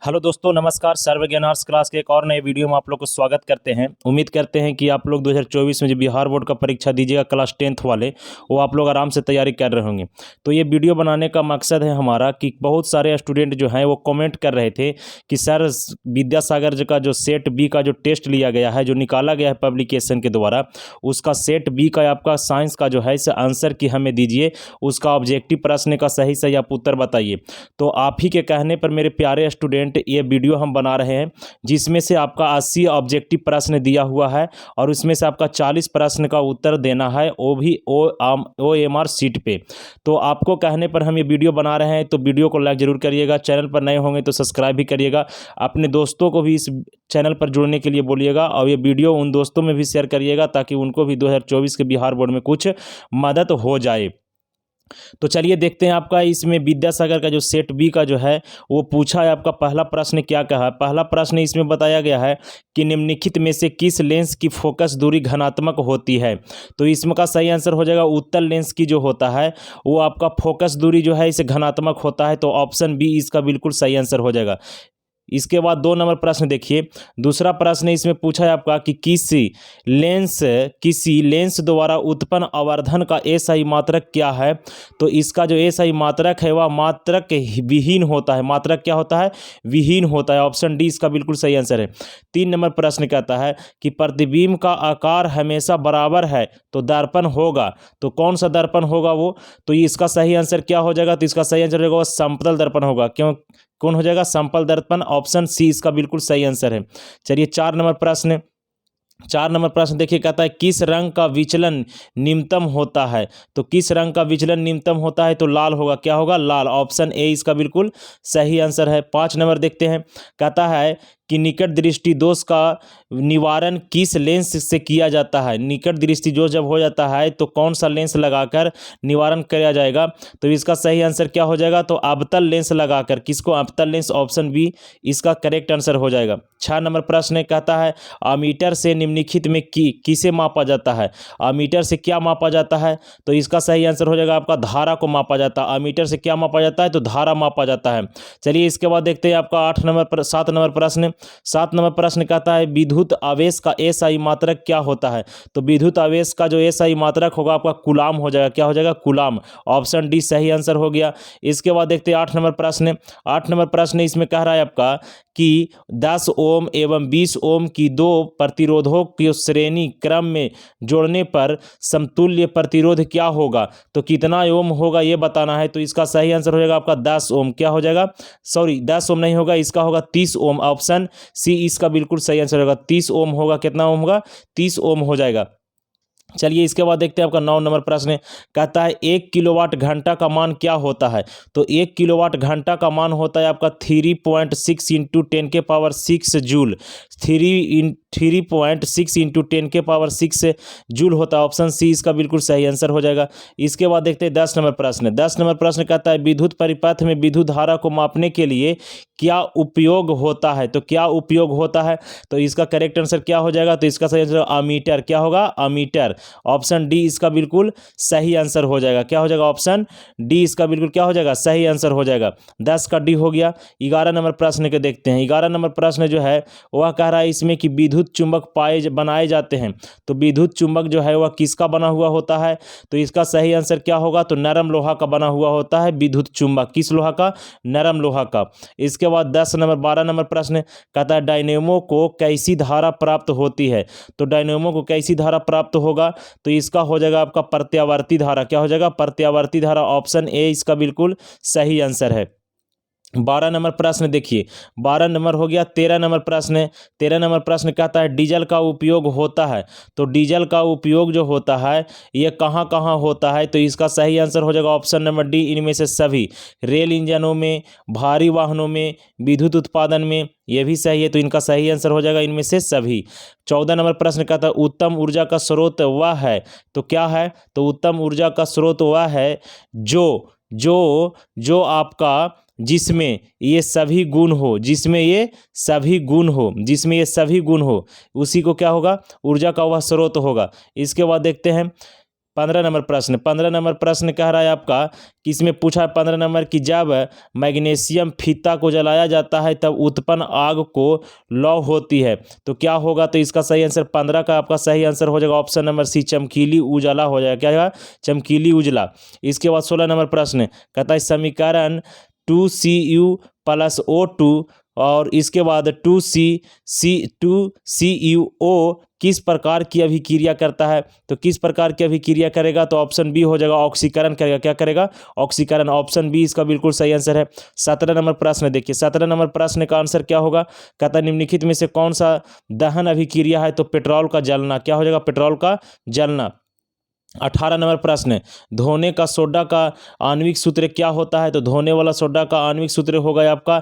Hello दोस्तों, नमस्कार। सर्वज्ञान class के एक और नए वीडियो में आप लोग को स्वागत करते हैं। उम्मीद करते हैं कि आप लोग 2024 में जो बिहार बोर्ड का परीक्षा दीजिएगा क्लास 10th वाले, वो आप लोग आराम से तैयारी कर रहे होंगे। तो ये वीडियो बनाने का मकसद है हमारा कि बहुत सारे स्टूडेंट जो हैं वो कमेंट कर रहे थे कि सर, विद्यासागर जी का जो सेट बी का जो टेस्ट लिया गया है, जो निकाला गया है पब्लिकेशन के द्वारा, उसका सेट बी का आपका साइंस का जो है इसे आंसर की हमें दीजिए, उसका ऑब्जेक्टिव प्रश्न का सही सही आप उत्तर बताइए। तो आप ही के कहने पर मेरे प्यारे स्टूडेंट ये वीडियो हम बना रहे हैं, जिसमें से आपका 80 ऑब्जेक्टिव प्रश्न दिया हुआ है और उसमें से आपका 40 प्रश्न का उत्तर देना है, वो भी OMR सीट पे। तो आपको कहने पर हम ये वीडियो बना रहे हैं, तो वीडियो को लाइक जरूर करिएगा। चैनल पर नए होंगे तो सब्सक्राइब भी करिएगा। अपने दोस्तों को भी इस चैनल पर जुड़ने के लिए बोलिएगा और ये वीडियो उन दोस्तों में भी शेयर करिएगा ताकि उनको भी 2024 के बिहार बोर्ड में कुछ मदद हो जाए। तो चलिए देखते हैं आपका इसमें विद्यासागर का जो सेट बी का जो है वो पूछा है। आपका पहला प्रश्न क्या कहा है? पहला प्रश्न इसमें बताया गया है कि निम्नलिखित में से किस लेंस की फोकस दूरी धनात्मक होती है। तो इसमें का सही आंसर हो जाएगा उत्तल लेंस की जो होता है वो आपका फोकस दूरी जो है इसे धनात्मक होता है। तो ऑप्शन बी इसका बिल्कुल सही आंसर हो जाएगा। इसके बाद 2 नंबर प्रश्न देखिए। दूसरा प्रश्न इसमें पूछा है आपका कि किसी लेंस द्वारा उत्पन्न आवर्धन का एसआई मात्रक क्या है। तो इसका जो एसआई मात्रक है वह मात्रक विहीन होता है। मात्रक क्या होता है? विहीन होता है। ऑप्शन डी इसका बिल्कुल सही आंसर है। 3 नंबर प्रश्न कहता है कि प्रतिबिंब का आकार हमेशा बराबर है तो दर्पण होगा। तो कौन सा दर्पण होगा वो? तो इसका सही आंसर क्या हो जाएगा? तो इसका सही आंसर होगा समतल दर्पण होगा। क्यों? कौन हो जाएगा? समतल दर्पण। ऑप्शन सी इसका बिल्कुल सही आंसर है। चलिए 4 नंबर प्रश्न। 4 नंबर प्रश्न देखिए, कहता है किस रंग का विचलन न्यूनतम होता है। तो किस रंग का विचलन न्यूनतम होता है? तो लाल होगा। क्या होगा? लाल। ऑप्शन ए इसका बिल्कुल सही आंसर है। 5 नंबर देखते हैं। कहता है कि निकट दृष्टि दोष का निवारण किस लेंस से किया जाता है। निकट दृष्टि दोष जब हो जाता है तो कौन सा लेंस लगाकर निवारण किया जाएगा। तो इसका सही आंसर क्या हो जाएगा? तो अवतल लेंस लगाकर। किसको? अवतल लेंस। ऑप्शन बी इसका करेक्ट आंसर हो जाएगा। 6 नंबर प्रश्न कहता है अमीटर से निम्नलिखित में किसे मापा जाता है। अमीटर से क्या मापा जाता है? तो इसका सही आंसर हो जाएगा आपका धारा को मापा जाता है। अमीटर से क्या मापा जाता है? तो धारा मापा जाता है। चलिए इसके बाद देखते हैं आपका 7 नंबर प्रश्न। 7 नंबर प्रश्न कहता है विद्युत आवेश का एसआई मात्रक क्या होता है। तो विद्युत आवेश का जो एसआई मात्रक होगा आपका कूलाम हो जाएगा। क्या हो जाएगा? कूलाम। ऑप्शन डी सही आंसर हो गया। इसके बाद देखते हैं 8 नंबर प्रश्न। 8 नंबर प्रश्न इसमें कह रहा है आपका कि 10 ओम एवं 20 ओम की दो प्रतिरोधों की श्रेणी क्रम में जोड़ने पर समतुल्य प्रतिरोध क्या होगा। तो कितना ओम होगा ये बताना है। तो इसका सही आंसर हो जाएगा आपका 10 ओम। क्या हो जाएगा? सॉरी, 10 ओम नहीं होगा, इसका होगा 30 ओम। ऑप्शन सी इसका बिल्कुल सही आंसर होगा। 30 ओम होगा। कितना ओम होगा? 30 ओम हो जाएगा। चलिए इसके बाद देखते हैं आपका 9 नंबर प्रश्न। कहता है 1 किलोवाट घंटा का मान क्या होता है। तो 1 किलोवाट घंटा का मान होता है आपका 3.6 इंटू 10⁻6 जूल। 3.6 इंटू 10⁻6 जूल होता है। ऑप्शन सी इसका बिल्कुल सही आंसर हो जाएगा। इसके बाद देखते हैं 10 नंबर प्रश्न। 10 नंबर प्रश्न कहता है विद्युत परिपथ में विद्युत धारा को मापने के लिए क्या उपयोग होता है। तो क्या उपयोग होता है? तो इसका करेक्ट आंसर क्या हो जाएगा? तो इसका सही आंसर अमीटर। क्या होगा? अमीटर। ऑप्शन डी इसका बिल्कुल सही आंसर हो जाएगा। क्या हो जाएगा? ऑप्शन डी इसका बिल्कुल क्या हो जाएगा? सही आंसर हो जाएगा। 10 का डी हो गया। 11 नंबर प्रश्न के देखते हैं। 11 नंबर प्रश्न जो है वह कह रहा है इसमें कि विद्युत चुंबक बनाए जाते हैं। तो विद्युत चुंबक जो है वह किसका बना हुआ होता है। तो इसका सही आंसर क्या होगा? तो नरम लोहा का बना हुआ होता है विद्युत चुंबक। किस लोहा का? नरम लोहा का। इसके बाद 12 नंबर प्रश्न कहता है डायनेमो को कैसी धारा प्राप्त होती है। तो डायनेमो को कैसी धारा प्राप्त होगा? तो इसका हो जाएगा आपका प्रत्यावर्ती धारा। क्या हो जाएगा? प्रत्यावर्ती धारा। ऑप्शन ए इसका बिल्कुल सही आंसर है। 12 नंबर प्रश्न देखिए। 12 नंबर हो गया। 13 नंबर प्रश्न। 13 नंबर प्रश्न कहता है डीजल का उपयोग होता है। तो डीजल का उपयोग जो होता है ये कहाँ कहाँ होता है। तो इसका सही आंसर हो जाएगा ऑप्शन नंबर डी इनमें से सभी। रेल इंजनों में, भारी वाहनों में, विद्युत उत्पादन में। ये भी सही है। तो इनका सही आंसर हो जाएगा इनमें से सभी। 14 नंबर प्रश्न कहता है उत्तम ऊर्जा का स्रोत वह है। तो क्या है? तो उत्तम ऊर्जा का स्रोत वह है जो जो जो आपका जिसमें ये सभी गुण हो। जिसमें ये सभी गुण हो। जिसमें ये सभी गुण हो उसी को क्या होगा? ऊर्जा का वह स्रोत होगा। इसके बाद देखते हैं पंद्रह नंबर प्रश्न कह रहा है आपका कि इसमें पूछा है 15 नंबर की जब मैग्नीशियम फीता को जलाया जाता है तब उत्पन्न आग को लौ होती है तो क्या होगा। तो इसका सही आंसर 15 का आपका सही आंसर हो जाएगा ऑप्शन नंबर सी, चमकीली उजाला हो जाएगा। क्या होगा? चमकीली उजला। इसके बाद 16 नंबर प्रश्न कहता है समीकरण 2Cu+O2 और इसके बाद 2CuO किस प्रकार की अभिक्रिया करता है। तो किस प्रकार की अभिक्रिया करेगा। तो ऑप्शन बी हो जाएगा ऑक्सीकरण करेगा। क्या करेगा? ऑक्सीकरण। ऑप्शन बी इसका बिल्कुल सही आंसर है। 17 नंबर प्रश्न देखिए, 17 नंबर प्रश्न का आंसर क्या होगा। कहता है निम्नलिखित में से कौन सा दहन अभिक्रिया है। तो पेट्रोल का जलना। क्या हो जाएगा? पेट्रोल का जलना। 18 नंबर प्रश्न धोने का सोडा का आणविक सूत्र क्या होता है। तो धोने वाला सोडा का आणविक सूत्र होगा आपका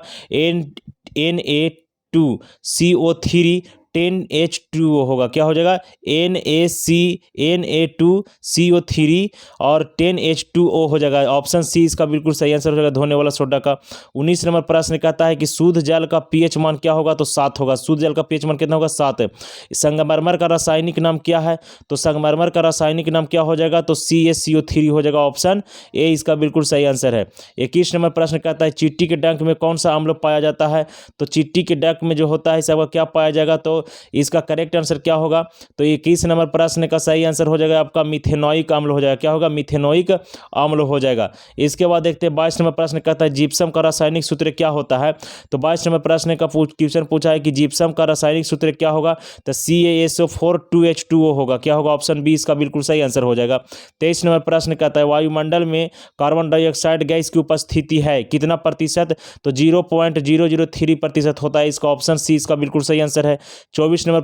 Na2CO3 10H2O होगा। क्या हो जाएगा? Na2CO3 और 10H2O हो जाएगा। ऑप्शन सी इसका बिल्कुल सही आंसर हो जाएगा धोने वाला सोडा का। 19 नंबर प्रश्न कहता है कि शुद्ध जल का पीएच मान क्या होगा। तो 7 होगा। शुद्ध जल का पीएच मान कितना होगा? 7। संगमरमर का रासायनिक नाम क्या है। तो संगमरमर का रासायनिक नाम क्या हो जाएगा। तो CaCO3 हो जाएगा। ऑप्शन ए इसका बिल्कुल सही आंसर है। 21 नंबर प्रश्न कहता है चींटी के डंक में कौन सा अम्ल पाया जाता है। तो चींटी के डंक में जो होता है इसका क्या पाया जाएगा। तो इसका करेक्ट आंसर क्या होगा। तो 21 नंबर प्रश्न का सही आंसर हो जाएगा आपका मिथेनोइक अम्ल हो जाएगा। क्या होगा? मिथेनोइक अम्ल हो जाएगा। इसके बाद देखते हैं 22 नंबर प्रश्न कहता है जिप्सम का रासायनिक सूत्र क्या होता है। तो 22 नंबर प्रश्न का क्वेश्चन पूछा है कि जिप्सम का रासायनिक सूत्र क्या होगा। तो CaSO4 2H2O होगा। क्या होगा? ऑप्शन बी इसका बिल्कुल सही आंसर हो जाएगा। 23 नंबर प्रश्न कहता है वायुमंडल में कार्बन डाइऑक्साइड गैस की उपस्थिति है कितना प्रतिशत। तो 0.003% होता है। इसका ऑप्शन सी इसका बिल्कुल सही आंसर है। 24 नंबर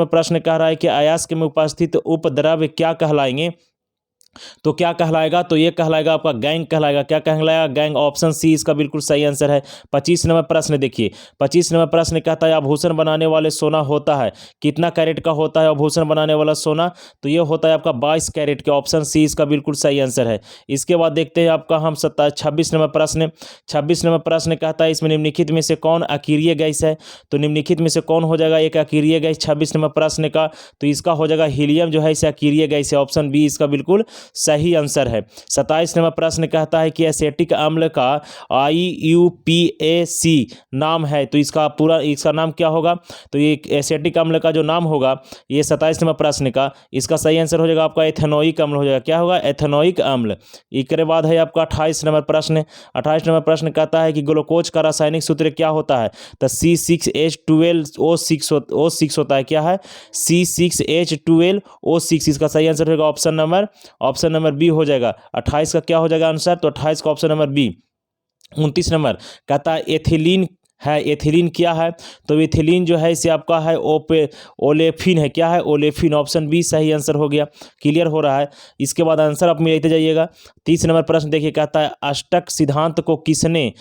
प्रश्न कह रहा है कि अयस्क में उपस्थित उपद्रव क्या कहलाएंगे। तो क्या कहलाएगा। तो ये कहलाएगा आपका गैंग कहलाएगा। क्या कहलाएगा? गैंग। ऑप्शन सी इसका बिल्कुल सही आंसर है। 25 नंबर प्रश्न देखिए, 25 नंबर प्रश्न कहता है आभूषण बनाने वाले सोना होता है कितना कैरेट का होता है आभूषण बनाने वाला सोना। तो ये होता है आपका 22 कैरेट के। ऑप्शन सी इसका बिल्कुल सही आंसर है। इसके बाद देखते हैं आपका हम 26 नंबर प्रश्न कहता है इसमें निम्नलिखित में से कौन अकीरीय गैस है। तो निम्नलिखित में से कौन हो जाएगा एक अकीरीय गैस 26 नंबर प्रश्न का। तो इसका हो जाएगा हीलियम जो है इसे अकीरीय गैस है। ऑप्शन बी इसका बिल्कुल सही आंसर है। 27 नंबर प्रश्न कहता है कि एसिटिक अम्ल का IUPAC नाम है। तो इसका नाम क्या होगा। तो ये एसिटिक अम्ल का जो नाम होगा ये 27 नंबर प्रश्न का इसका सही आंसर हो जाएगा आपका एथेनोइक अम्ल हो जाएगा। क्या होगा? एथेनोइक अम्ल। इसके बाद है आपका 28 नंबर प्रश्न। 28 नंबर प्रश्न कहता है कि ग्लूकोज का रासायनिक सूत्र क्या होता है। तो C6H12O6 होता है। क्या है? C6H12O6 इसका सही आंसर होगा ऑप्शन नंबर बी हो जाएगा। 28 का क्या हो जाएगा आंसर। तो 28 का ऑप्शन नंबर बी। 29 नंबर कहता है एथिलीन है। एथिलीन क्या है। तो एथिलीन जो है इसे आपका है ओलेफिन है। क्या है? ओलेफिन। ऑप्शन बी सही आंसर हो गया। क्लियर हो रहा है। इसके बाद आंसर आप मिलते जाइएगा। 30 नंबर प्रश्न देखिए कहता है अष्टक सिद्धांत को किसने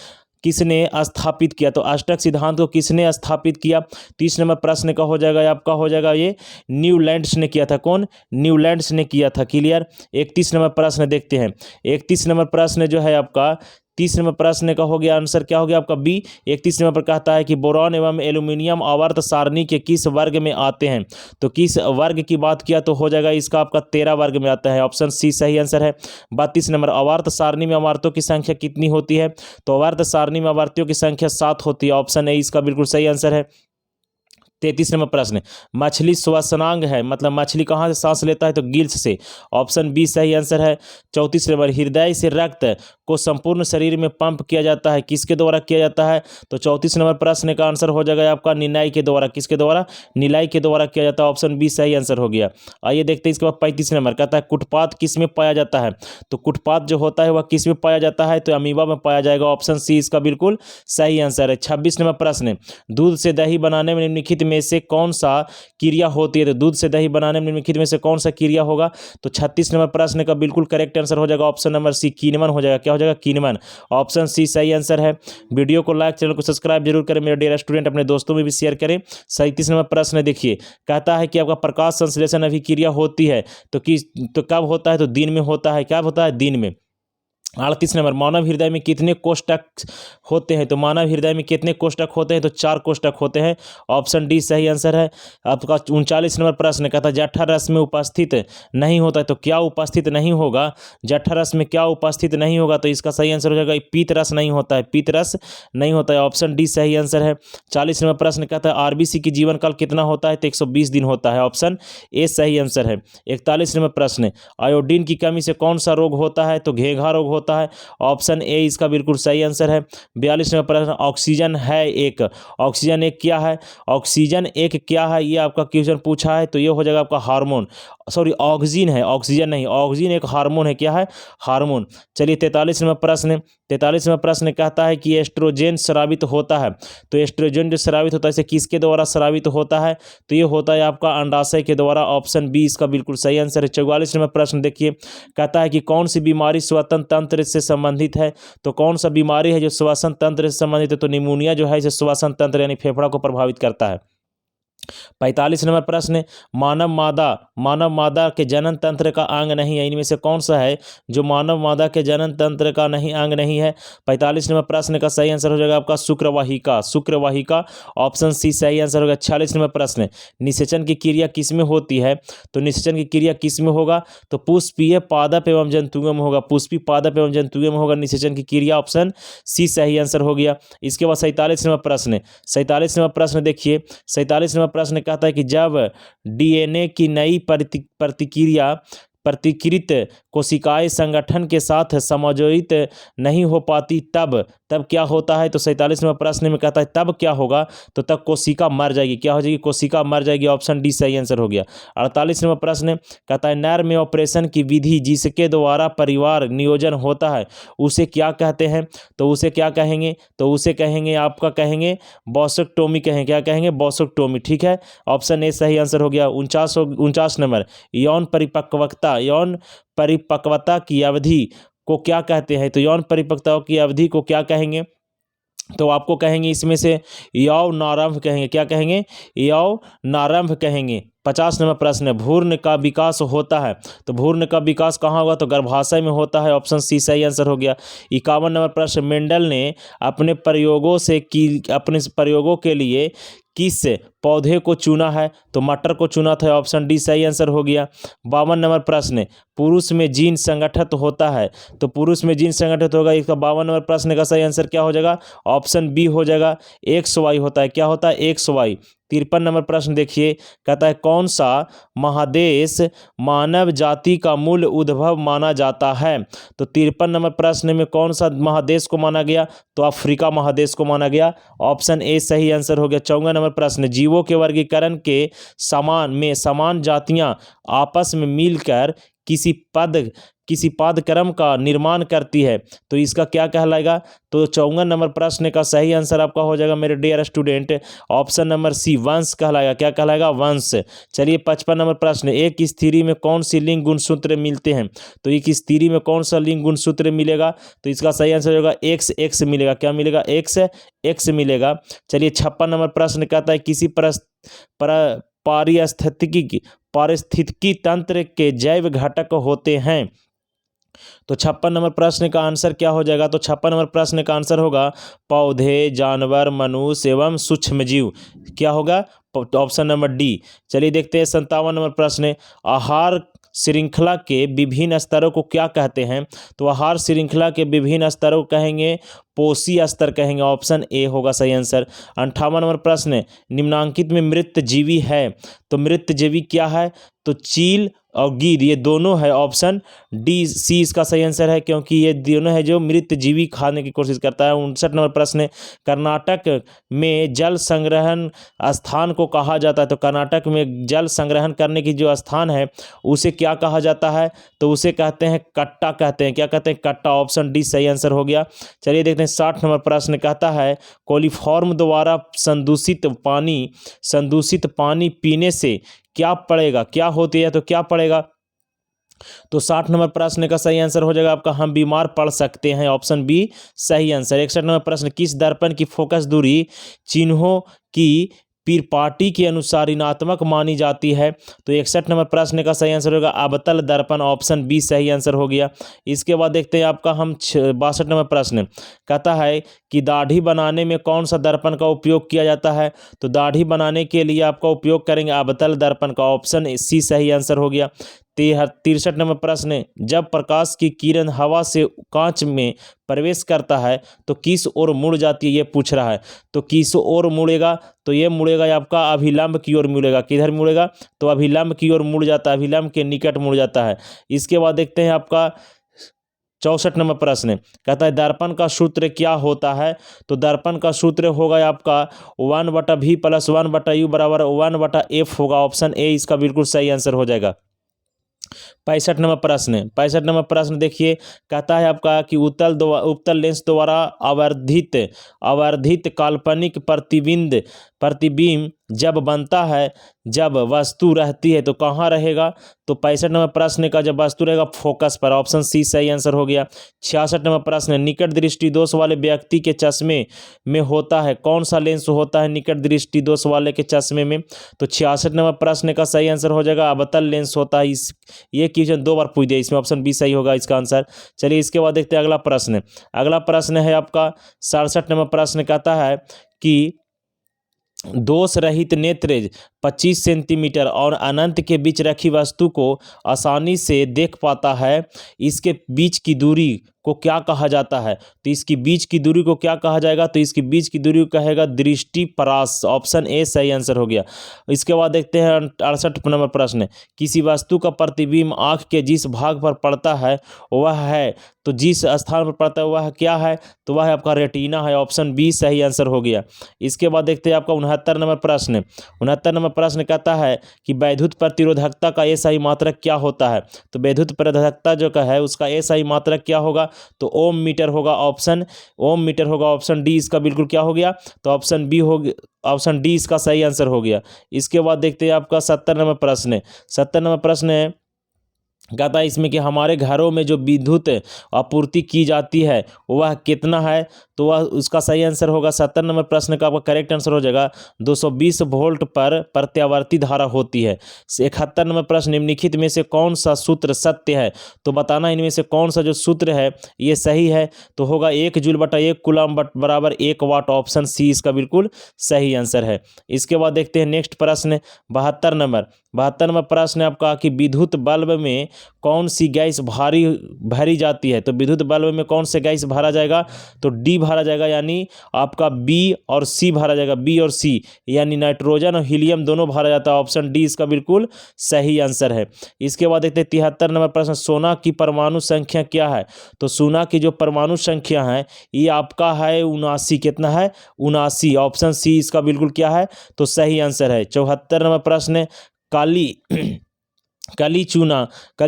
स्थापित किया। तो अष्टक सिद्धांत को किसने स्थापित किया। 30 नंबर प्रश्न का हो जाएगा आपका हो जाएगा ये न्यूलैंड्स ने किया था। कौन? न्यूलैंड्स ने किया था। क्लियर। 31 नंबर प्रश्न देखते हैं। 31 नंबर प्रश्न जो है आपका 30 नंबर प्रश्न का हो गया आंसर क्या हो गया आपका बी। 31 नंबर पर कहता है कि बोरॉन एवं एल्यूमिनियम आवर्त सारणी के किस वर्ग में आते हैं। तो किस वर्ग की बात किया तो हो जाएगा इसका आपका 13 वर्ग में आता है। ऑप्शन सी सही आंसर है। 32 नंबर आवर्त सारणी में आवर्तों की संख्या कितनी होती है। तो आवर्त सारणी में आवर्तियों की संख्या 7 होती है। ऑप्शन ए इसका बिल्कुल सही आंसर है। 33 नंबर प्रश्न मछली श्वसनांग है मतलब मछली कहाँ से सांस लेता है। तो गिल्स से। ऑप्शन बी सही आंसर है। 34 नंबर हृदय से रक्त को संपूर्ण शरीर में पंप किया जाता है किसके द्वारा किया जाता है। तो 34 नंबर प्रश्न का आंसर हो जाएगा आपका निनाई के द्वारा। किसके द्वारा? निलाई के द्वारा किया जाता है। ऑप्शन बी सही आंसर हो गया। आइए देखते हैं इसके बाद 35 नंबर कहता है कुटपात किस में पाया जाता है। तो कुटपात जो होता है वह किस में पाया जाता है। तो अमीबा में पाया जाएगा। ऑप्शन सी इसका बिल्कुल सही आंसर है। 26 नंबर प्रश्न दूध से दही बनाने में निम्नलिखित में से कौन सा क्रिया होती है। तो दूध से दही बनाने में निम्नलिखित में से कौन सा क्रिया होगा। तो 36 नंबर प्रश्न का बिल्कुल करेक्ट आंसर हो जाएगा ऑप्शन नंबर सी किण्वन हो जाएगा। क्या हो जाएगा? किण्वन। ऑप्शन सी सही आंसर है। वीडियो को लाइक चैनल को सब्सक्राइब जरूर करें मेरे डियर स्टूडेंट अपने दोस्तों में भी शेयर करें। 37 नंबर प्रश्न देखिए कहता है कि आपका प्रकाश संश्लेषण अभिक्रिया होती है तो कब होता है। तो दिन में होता है। क्या होता है? दिन में। 38 नंबर, मानव हृदय में कितने कोष्ठक होते हैं? तो मानव हृदय में कितने कोष्ठक होते हैं? तो 4 कोष्ठक होते हैं। ऑप्शन डी सही आंसर है आपका। 39 नंबर प्रश्न कहता है जठररस में उपस्थित नहीं होता है, तो क्या उपस्थित नहीं होगा? जठररस में क्या उपस्थित नहीं होगा? तो इसका सही आंसर हो जाएगा पीत रस नहीं होता है, पीत रस नहीं होता है। ऑप्शन डी सही आंसर है। 40 नंबर प्रश्न कहता है आरबीसी की जीवन काल कितना होता है? तो 120 दिन होता है। ऑप्शन ए सही आंसर है। 41 नंबर प्रश्न, आयोडीन की कमी से कौन सा रोग होता है? तो घेघा रोग होता है। ऑप्शन ए इसका बिल्कुल सही आंसर है। 42 नंबर प्रश्न, ऑक्सीजन है एक, ऑक्सीजन एक क्या है? ऑक्सीजन एक क्या है, ये आपका क्वेश्चन पूछा है, तो ये हो जाएगा आपका हार्मोन, सॉरी ऑक्सीजन है, ऑक्सीजन नहीं, ऑक्सीजन एक हार्मोन है। क्या है? हार्मोन। चलिए 43 नंबर प्रश्न, 43 नंबर प्रश्न कहता है कि एस्ट्रोजन स्रावित होता है, तो एस्ट्रोजन जो स्रावित होता है इसे किसके द्वारा स्रावित होता है? तो ये होता है आपका अंडाशय के द्वारा। ऑप्शन बी इसका बिल्कुल सही आंसर है। 44 नंबर प्रश्न देखिए, कहता है कि कौन सी बीमारी श्वसन तंत्र से संबंधित है? तो कौन सा बीमारी है जो श्वसन तंत्र से संबंधित है? तो निमोनिया जो है इसे श्वसन तंत्र यानी फेफड़ा को प्रभावित करता है। 45 नंबर प्रश्न, मानव मादा के जनन तंत्र का अंग नहीं है, इनमें से कौन सा है जो मानव मादा के जनन तंत्र का नहीं अंग नहीं है? 45 नंबर प्रश्न का सही आंसर हो जाएगा आपका शुक्रवाहिका, शुक्रवाहिका। ऑप्शन सी सही आंसर होगा। 46 नंबर प्रश्न, निषेचन की क्रिया किसमें होती है? तो निषेचन की क्रिया किसमें होगा? तो पुष्पीय पादप एवं जंतुओं में होगा, पुष्पीय पादप एवं जंतुओं में होगा निषेचन की क्रिया। ऑप्शन सी सही आंसर हो गया। इसके बाद 47 नंबर प्रश्न, 47 नंबर प्रश्न देखिए, 47 नंबर प्रश्न कहता है कि जब डीएनए की नई प्रतिकृत कोशिकाएं संगठन के साथ समायोजित नहीं हो पाती तब क्या होता है? तो 47 नंबर प्रश्न में कहता है तब क्या होगा? तो तब कोशिका मर जाएगी। क्या हो जाएगी? कोशिका मर जाएगी। ऑप्शन डी सही आंसर हो गया। 48 नंबर प्रश्न कहता है नर में ऑपरेशन की विधि जिसके द्वारा परिवार नियोजन होता है उसे क्या कहते हैं? तो उसे क्या कहेंगे? तो उसे कहेंगे आपका कहेंगे बॉसोक्टोमी कहेंगे। क्या कहेंगे? बॉसोक्टोमी। ठीक है, ऑप्शन ए सही आंसर हो गया। 49 नंबर, यौन परिपक्वता की अवधि को क्या कहते हैं? तो यौन परिपक्वता की अवधि को क्या कहेंगे? तो आपको कहेंगे इसमें से यौनारंभ कहेंगे। क्या कहेंगे? यौनारंभ कहेंगे। 50 नंबर प्रश्न है भ्रूण का विकास होता है, तो भ्रूण का विकास कहाँ होगा? तो गर्भाशय में होता है। ऑप्शन सी सही आंसर हो गया। 51 नंबर प्रश्न, मेंडल ने अपने प्रयोगों के लिए किस पौधे को चुना है? तो मटर को चुना था। ऑप्शन डी सही आंसर हो गया। 52 नंबर प्रश्न, पुरुष में जीन संगठित होता है, तो पुरुष में जीन संगठित होगा। इसका 52 नंबर प्रश्न का सही आंसर क्या हो जाएगा? ऑप्शन बी हो जाएगा, XY होता है। क्या होता है? XY। 53 नंबर प्रश्न देखिए, कहता है कौन सा महादेश मानव जाति का मूल उद्भव माना जाता है? तो 53 नंबर प्रश्न में कौन सा महादेश को माना गया? तो अफ्रीका महादेश को माना गया। ऑप्शन ए सही आंसर हो गया। 54 नंबर प्रश्न, जीवों के वर्गीकरण के समान जातियां आपस में मिलकर किसी पादक्रम का निर्माण करती है, तो इसका क्या कहलाएगा? तो 54 नंबर प्रश्न का सही आंसर आपका हो जाएगा मेरे dear student, option number C वंश कहलाएगा। क्या कहलाएगा? वंश। चलिए 55 नंबर प्रश्न, एक स्त्री में कौन सी लिंग गुणसूत्र मिलते हैं? तो एक स्त्री में कौन सा लिंग गुणसूत्र मिलेगा? तो इसका सही आंसर होगा XX मिलेगा। क्या मिलेगा? X मिलेगा। चलिए 56 नंबर प्रश्न कहता है किसी पारिस्थितिकी तंत्र के जैव घटक होते हैं, तो 56 नंबर प्रश्न का आंसर क्या हो जाएगा? तो 56 नंबर प्रश्न का आंसर होगा पौधे, जानवर, मनुष्य एवं सूक्ष्मजीव। क्या होगा? Option number D. चलिए देखते हैं 57 नंबर प्रश्न, आहार श्रृंखला के विभिन्न स्तरों को क्या कहते हैं? तो आहार श्रृंखला के विभिन्न स्तरों को कहेंगे पोषी स्तर कहेंगे। ऑप्शन ए होगा सही आंसर। 58 नंबर प्रश्न, निम्नांकित में मृत जीवी है, तो मृत जीवी क्या है? तो चील और गिद्ध ये दोनों है। ऑप्शन डी सी इसका सही आंसर है, क्योंकि ये दोनों है जो मृत जीवी खाने की कोशिश करता है। 59 नंबर प्रश्न, कर्नाटक में जल संग्रहण स्थान को कहा जाता है, तो कर्नाटक में जल संग्रहण करने की जो स्थान है उसे क्या कहा जाता है? तो उसे कहते हैं कट्टा कहते हैं। क्या कहते हैं? कट्टा। ऑप्शन डी सही आंसर हो गया। चलिए देखते हैं 60 नंबर प्रश्न कहता है कोलीफॉर्म द्वारा संदूषित पानी पीने से क्या पड़ेगा? क्या होती है? तो क्या पड़ेगा? तो 60 नंबर प्रश्न का सही आंसर हो जाएगा आपका हम बीमार पड़ सकते हैं। ऑप्शन बी सही आंसर। 61 नंबर प्रश्न, किस दर्पण की फोकस दूरी चिन्हों की फिर पार्टी के अनुसार ऋणात्मक मानी जाती है। तो 61 नंबर प्रश्न का सही आंसर होगा अवतल दर्पण, ऑप्शन बी सही आंसर हो गया। इसके बाद देखते हैं आपका हम 62 नंबर प्रश्न कहता है कि दाढ़ी बनाने में कौन सा दर्पण का उपयोग किया जाता है। तो दाढ़ी बनाने के लिए आपका उपयोग करेंगे अवतल दर्पण का, ऑप्शन सी सही आंसर हो गया। 63 नंबर प्रश्न जब प्रकाश की किरण हवा से कांच में प्रवेश करता है तो किस ओर मुड़ जाती है, ये पूछ रहा है। तो किस ओर मुड़ेगा, तो ये मुड़ेगा आपका अभिलंब की ओर मुड़ेगा। किधर मुड़ेगा, तो अभिलंब की ओर मुड़ जाता है, अभिलंब के निकट मुड़ जाता है। इसके बाद देखते हैं आपका 64 नंबर प्रश्न कहता है दर्पण का सूत्र क्या होता है। तो दर्पण का सूत्र होगा आपका 1/v + 1/u बराबर 1/f होगा, ऑप्शन ए इसका बिल्कुल सही आंसर हो जाएगा। 65 नंबर प्रश्न देखिए कहता है आपका कि उत्तल लेंस द्वारा आवर्धित काल्पनिक प्रतिबिंब जब बनता है, जब वस्तु रहती है तो कहाँ रहेगा। तो 65 नंबर प्रश्न का जब वस्तु रहेगा फोकस पर, ऑप्शन सी सही आंसर हो गया। 66 नंबर प्रश्न निकट दृष्टि दोष वाले व्यक्ति के चश्मे में होता है कौन सा लेंस होता है निकट दृष्टि दोष वाले के चश्मे में। तो 66 नंबर प्रश्न का सही आंसर हो जाएगा अवतल लेंस होता है। ये क्वेश्चन 2 बार पूछ दिया, इसमें ऑप्शन बी सही होगा इसका आंसर। चलिए इसके बाद देखते हैं अगला प्रश्न है आपका 67 नंबर प्रश्न कहता है कि दोष रहित नेत्र 25 सेंटीमीटर और अनंत के बीच रखी वस्तु को आसानी से देख पाता है, इसके बीच की दूरी को क्या कहा जाता है। तो इसकी बीच की दूरी को क्या कहा जाएगा, तो इसकी बीच की दूरी को कहेगा दृष्टिपरास, ऑप्शन ए सही आंसर हो गया। इसके बाद देखते हैं 68 नंबर प्रश्न किसी वस्तु का प्रतिबिंब आँख के जिस भाग पर पड़ता है वह है, तो जिस स्थान पर पड़ता है वह क्या है, तो वह है आपका रेटिना है, ऑप्शन बी सही आंसर हो गया। इसके बाद देखते हैं आपका 69 नंबर प्रश्न कहता है कि वैद्युत प्रतिरोधकता का एसआई मात्रक क्या होता है। तो वैद्युत प्रतिरोधकता जो का है उसका एसआई मात्रक क्या होगा, तो ओम मीटर होगा, ऑप्शन डी इसका बिल्कुल क्या हो गया, तो ऑप्शन बी हो गया, ऑप्शन डी इसका सही आंसर हो गया। इसके बाद देखते हैं आपका 70 नंबर प्रश्न है कहता है इसमें कि हमारे घरों में जो विद्युत आपूर्ति की जाती है वह कितना है, तो वह उसका सही आंसर होगा 70 नंबर प्रश्न का आपका करेक्ट आंसर हो जाएगा 220 वोल्ट पर प्रत्यावर्ती धारा होती है। 71 नंबर प्रश्न निम्नलिखित में से कौन सा सूत्र सत्य है, तो बताना इनमें से कौन सा जो सूत्र है ये सही है, तो होगा 1 जूल बटा 1 कूलम बराबर 1 वाट, ऑप्शन सी इसका बिल्कुल सही आंसर है। इसके बाद देखते हैं नेक्स्ट प्रश्न 72 नंबर प्रश्न आपका कि विद्युत बल्ब में कौन सी गैस भरी जाती है। तो विद्युत बल्ब में कौन से गैस भरा जाएगा, तो डी भरा जाएगा, यानी आपका बी और सी भरा जाएगा, बी और सी यानी नाइट्रोजन और हीलियम दोनों भरा जाता है, ऑप्शन डी इसका बिल्कुल सही आंसर है। इसके बाद देखते हैं 73 नंबर प्रश्न सोना की परमाणु संख्या क्या है। तो सोना की जो परमाणु संख्या है ये आपका है 79, कितना है 79, ऑप्शन सी इसका बिल्कुल क्या है, तो सही आंसर है। 74 नंबर प्रश्न काली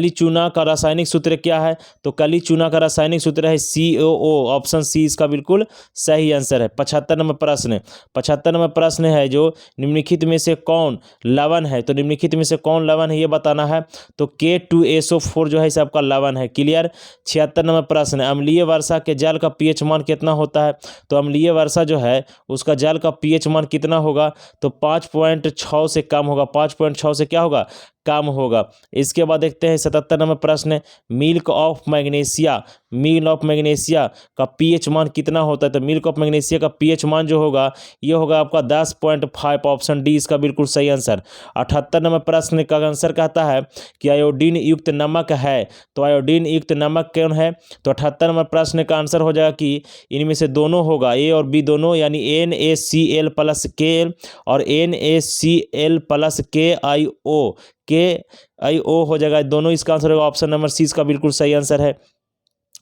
चूना का रासायनिक सूत्र क्या है, तो काली चूना का रासायनिक सूत्र है COO, ऑप्शन सी इसका बिल्कुल सही आंसर है। 75 नंबर प्रश्न है जो निम्नलिखित में से कौन लवण है, तो निम्नलिखित में से कौन लवण है ये बताना है, तो K2SO4 जो है इसे आपका लवण है, क्लियर। 76 नंबर प्रश्न अम्लीय वर्षा के जल का pH मान कितना होता है। तो अम्लीय वर्षा जो है उसका जल का pH मान कितना होगा, तो 5.6 से कम होगा, 5.6 से क्या होगा, कम होगा। इसके बाद देखते हैं 77 नंबर प्रश्न मिल्क ऑफ मैग्नीशिया का pH मान कितना होता है। तो मिल्क ऑफ मैग्नीशिया का pH मान जो होगा ये होगा आपका 10.5, ऑप्शन डी इसका बिल्कुल सही आंसर। 78 नंबर प्रश्न का आंसर कहता है कि आयोडीन युक्त नमक है, तो आयोडीन युक्त नमक कौन है। तो 78 नंबर प्रश्न का आंसर हो जाएगा कि इनमें से दोनों होगा, ए और बी दोनों, यानी NaCl+Kl और NaCl+KIO हो जाएगा, दोनों इसका आंसर होगा, ऑप्शन नंबर सी इसका बिल्कुल सही आंसर है।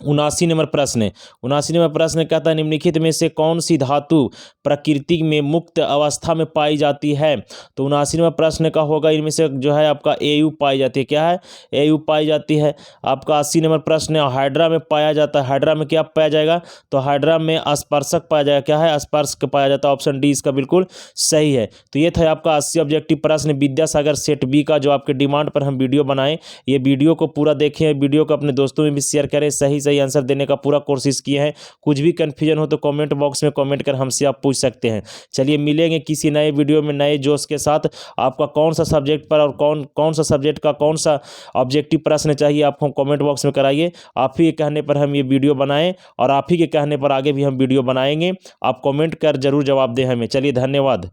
79 नंबर प्रश्न कहता है निम्नलिखित में से कौन सी धातु प्रकृति में मुक्त अवस्था में पाई जाती है। तो 79 नंबर प्रश्न का होगा इनमें से जो है आपका AU पाई जाती है, क्या है AU पाई जाती है। आपका 80 नंबर प्रश्न हाइड्रा में पाया जाता है, हाइड्रा में क्या पाया जाएगा, तो हाइड्रा में स्पर्शक पाया जाएगा, क्या है स्पर्शक पाया जाता है, ऑप्शन डी इसका बिल्कुल सही है। तो ये था आपका 80 ऑब्जेक्टिव प्रश्न विद्यासागर सेट बी का, जो आपके डिमांड पर हम वीडियो बनाए। ये वीडियो को पूरा देखें, वीडियो को अपने दोस्तों में भी शेयर करें, सही सही आंसर देने का पूरा कोशिश किए हैं। कुछ भी कन्फ्यूजन हो तो कमेंट बॉक्स में कमेंट कर हमसे आप पूछ सकते हैं। चलिए मिलेंगे किसी नए वीडियो में नए जोश के साथ। आपका कौन सा सब्जेक्ट पर और कौन कौन सा सब्जेक्ट का कौन सा ऑब्जेक्टिव प्रश्न चाहिए आप हम कमेंट बॉक्स में कराइए। आप ही के कहने पर हम ये वीडियो बनाएं और आप ही के कहने पर आगे भी हम वीडियो बनाएंगे। आप कमेंट कर जरूर जवाब दें हमें। चलिए धन्यवाद।